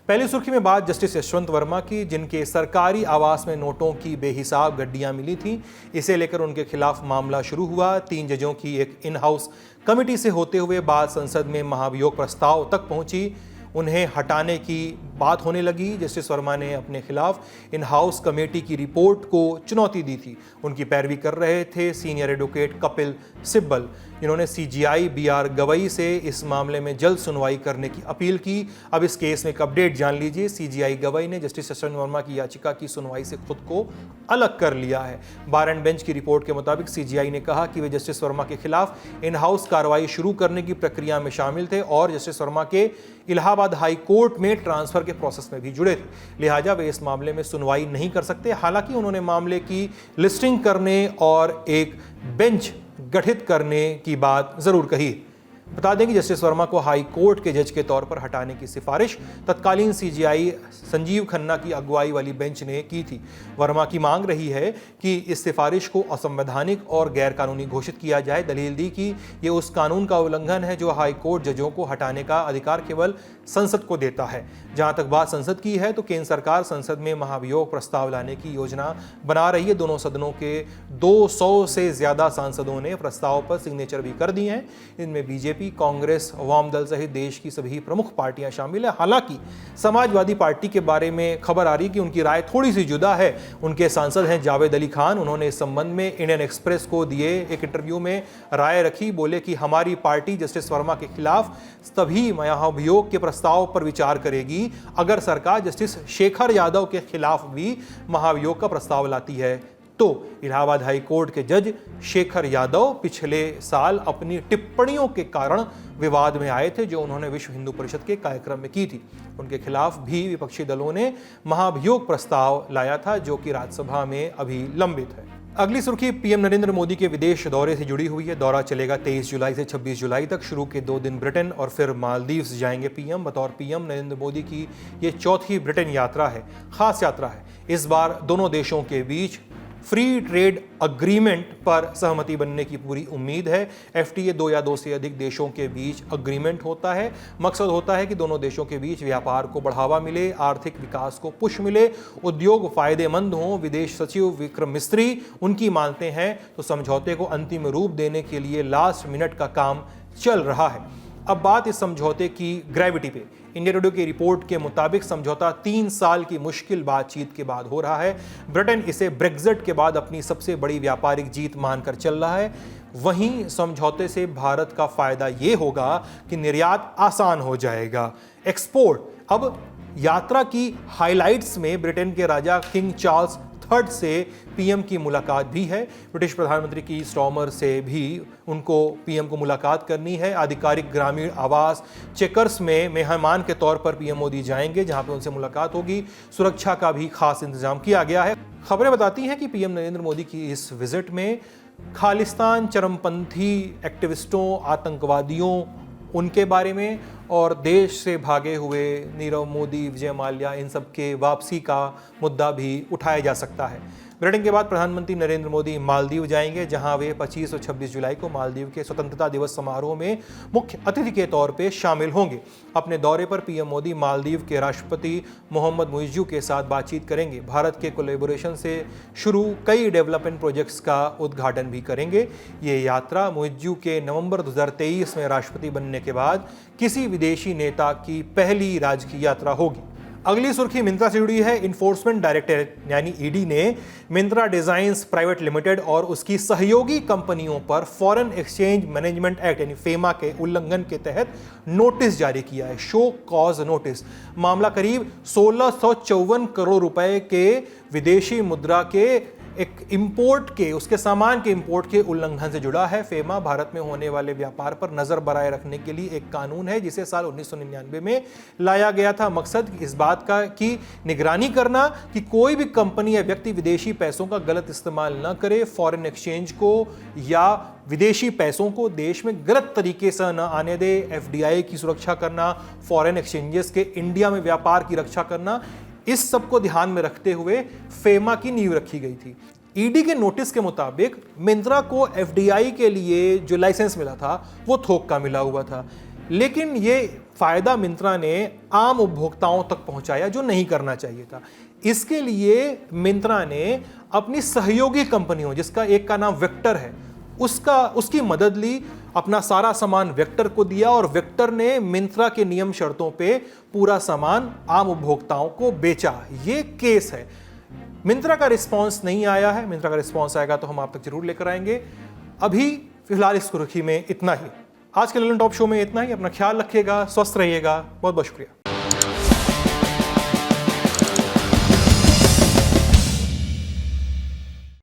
पहली सुर्खी में बात जस्टिस यशवंत वर्मा की, जिनके सरकारी आवास में नोटों की बेहिसाब गड्डियां मिली थीं। इसे लेकर उनके खिलाफ मामला शुरू हुआ। 3 जजों की एक इन हाउस कमेटी से होते हुए बात संसद में महाभियोग प्रस्ताव तक पहुंची। उन्हें हटाने की बात होने लगी। जस्टिस वर्मा ने अपने खिलाफ इन हाउस कमेटी की रिपोर्ट को चुनौती दी थी। उनकी पैरवी कर रहे थे सीनियर एडवोकेट कपिल सिब्बल, जिन्होंने सीजीआई बीआर गवई से इस मामले में जल्द सुनवाई करने की अपील की। अब इस केस में एक अपडेट जान लीजिए। सीजीआई गवई ने जस्टिस यशवंत वर्मा की याचिका की सुनवाई से खुद को अलग कर लिया है। बार एंड बेंच की रिपोर्ट के मुताबिक सीजीआई ने कहा कि वे जस्टिस वर्मा के खिलाफ इन हाउस कार्रवाई शुरू करने की प्रक्रिया में शामिल थे और जस्टिस वर्मा के इलाहाबाद हाई कोर्ट में ट्रांसफर के प्रोसेस में भी जुड़े थे। लिहाजा वे इस मामले में सुनवाई नहीं कर सकते। हालांकि उन्होंने मामले की लिस्टिंग करने और एक बेंच गठित करने की बात जरूर कही। बता दें कि जस्टिस वर्मा को हाई कोर्ट के जज के तौर पर हटाने की सिफारिश तत्कालीन सीजीआई संजीव खन्ना की अगुवाई वाली बेंच ने की थी। वर्मा की मांग रही है कि इस सिफारिश को असंवैधानिक और गैरकानूनी घोषित किया जाए। दलील दी कि ये उस कानून का उल्लंघन है जो हाई कोर्ट जजों को हटाने का अधिकार केवल संसद को देता है। जहां तक बात संसद की है तो केंद्र सरकार संसद में महाभियोग प्रस्ताव लाने की योजना बना रही है। दोनों सदनों के 200 से ज्यादा सांसदों ने प्रस्ताव पर सिग्नेचर भी कर दिए हैं। इनमें बीजेपी, कांग्रेस, अवाम दल सहित देश की सभी प्रमुख पार्टियां शामिल है। हालांकि समाजवादी पार्टी के बारे में खबर आ रही कि उनकी राय थोड़ी सी जुदा है। उनके सांसद हैं जावेद अली खान। उन्होंने इस संबंध में इंडियन एक्सप्रेस को दिए एक इंटरव्यू में राय रखी। बोले कि हमारी पार्टी जस्टिस वर्मा के खिलाफ तभी महाभियोग के प्रस्ताव पर विचार करेगी अगर सरकार जस्टिस शेखर यादव के खिलाफ भी महाभियोग का प्रस्ताव लाती है। तो इलाहाबाद हाई कोर्ट के जज शेखर यादव पिछले साल अपनी टिप्पणियों के कारण विवाद में आए थे, जो उन्होंने विश्व हिंदू परिषद के कार्यक्रम में की थी। उनके खिलाफ भी विपक्षी दलों ने महाभियोग प्रस्ताव लाया था, जो कि राज्यसभा में अभी लंबित है। अगली सुर्खी पीएम नरेंद्र मोदी के विदेश दौरे से जुड़ी हुई है। दौरा चलेगा 23 जुलाई से 26 जुलाई तक। शुरू के 2 दिन ब्रिटेन और फिर मालदीव्स जाएंगे पीएम। बतौर पीएम नरेंद्र मोदी की ये चौथी ब्रिटेन यात्रा है। खास यात्रा है। इस बार दोनों देशों के बीच फ्री ट्रेड अग्रीमेंट पर सहमति बनने की पूरी उम्मीद है। एफटीए 2 या 2 से अधिक देशों के बीच अग्रीमेंट होता है। मकसद होता है कि दोनों देशों के बीच व्यापार को बढ़ावा मिले, आर्थिक विकास को पुश मिले, उद्योग फायदेमंद हों। विदेश सचिव विक्रम मिस्त्री उनकी मानते हैं तो समझौते को अंतिम रूप देने के लिए लास्ट मिनट का काम चल रहा है। अब बात इस समझौते की ग्रेविटी पे। इंडिया टुडे की रिपोर्ट के मुताबिक समझौता 3 साल की मुश्किल बातचीत के बाद हो रहा है। ब्रिटेन इसे ब्रेक्जिट के बाद अपनी सबसे बड़ी व्यापारिक जीत मानकर चल रहा है। वहीं समझौते से भारत का फायदा ये होगा कि निर्यात आसान हो जाएगा, एक्सपोर्ट। अब यात्रा की हाइलाइट्स में ब्रिटेन के राजा किंग चार्ल्स III से पीएम की मुलाकात भी है। ब्रिटिश प्रधानमंत्री की स्टॉमर से भी उनको पीएम को मुलाकात करनी है। आधिकारिक ग्रामीण आवास चेकर्स में मेहमान के तौर पर पीएम मोदी जाएंगे, जहां पे उनसे मुलाकात होगी। सुरक्षा का भी खास इंतजाम किया गया है। खबरें बताती हैं कि पीएम नरेंद्र मोदी की इस विजिट में खालिस्तान, चरमपंथी एक्टिविस्टों, आतंकवादियों, उनके बारे में और देश से भागे हुए नीरव मोदी, विजय माल्या, इन सब के वापसी का मुद्दा भी उठाया जा सकता है। ब्रिटेन के बाद प्रधानमंत्री नरेंद्र मोदी मालदीव जाएंगे, जहां वे 25 और 26 जुलाई को मालदीव के स्वतंत्रता दिवस समारोह में मुख्य अतिथि के तौर पे शामिल होंगे। अपने दौरे पर पीएम मोदी मालदीव के राष्ट्रपति मोहम्मद मुइज़्ज़ू के साथ बातचीत करेंगे। भारत के कोलैबोरेशन से शुरू कई डेवलपमेंट प्रोजेक्ट्स का उद्घाटन भी करेंगे। ये यात्रा मुइज़्ज़ू के नवंबर 2023 में राष्ट्रपति बनने के बाद किसी विदेशी नेता की पहली राजकीय यात्रा होगी। अगली सुर्खी मिंत्रा से जुड़ी है। इन्फोर्समेंट डायरेक्टरेट यानी ईडी ने मिंत्रा डिजाइन्स प्राइवेट लिमिटेड और उसकी सहयोगी कंपनियों पर फॉरेन एक्सचेंज मैनेजमेंट एक्ट यानी फेमा के उल्लंघन के तहत नोटिस जारी किया है, शो कॉज नोटिस। मामला करीब 1654 करोड़ रुपए के विदेशी मुद्रा के एक इंपोर्ट के, उसके सामान के इंपोर्ट के उल्लंघन से जुड़ा है। फेमा भारत में होने वाले व्यापार पर नजर बनाए रखने के लिए एक कानून है, जिसे साल 1999 में लाया गया था। मकसद इस बात का की निगरानी करना कि कोई भी कंपनी या व्यक्ति विदेशी पैसों का गलत इस्तेमाल न करे, फॉरेन एक्सचेंज को या विदेशी पैसों को देश में गलत तरीके से न आने दे, एफडीआई की सुरक्षा करना, फॉरेन एक्सचेंजेस के इंडिया में व्यापार की रक्षा करना, इस सब को ध्यान में रखते हुए फेमा की नींव रखी गई थी। ईडी के नोटिस के मुताबिक मिंत्रा को एफडीआई के लिए जो लाइसेंस मिला था वो थोक का मिला हुआ था। लेकिन ये फायदा मिंत्रा ने आम उपभोक्ताओं तक पहुंचाया जो नहीं करना चाहिए था। इसके लिए मिंत्रा ने अपनी सहयोगी कंपनियों, जिसका एक का नाम वेक्टर है, उसकी मदद ली, अपना सारा सामान वेक्टर को दिया और वेक्टर ने मिंत्रा के नियम शर्तों पे पूरा सामान आम उपभोक्ताओं को बेचा। ये केस है। मिंत्रा का रिस्पांस नहीं आया है। मिंत्रा का रिस्पांस आएगा तो हम आप तक जरूर लेकर आएंगे। अभी फिलहाल इस सुर्खी में इतना ही। आज के ललन टॉप शो में इतना ही। अपना ख्याल रखिएगा, स्वस्थ रहिएगा। बहुत बहुत शुक्रिया।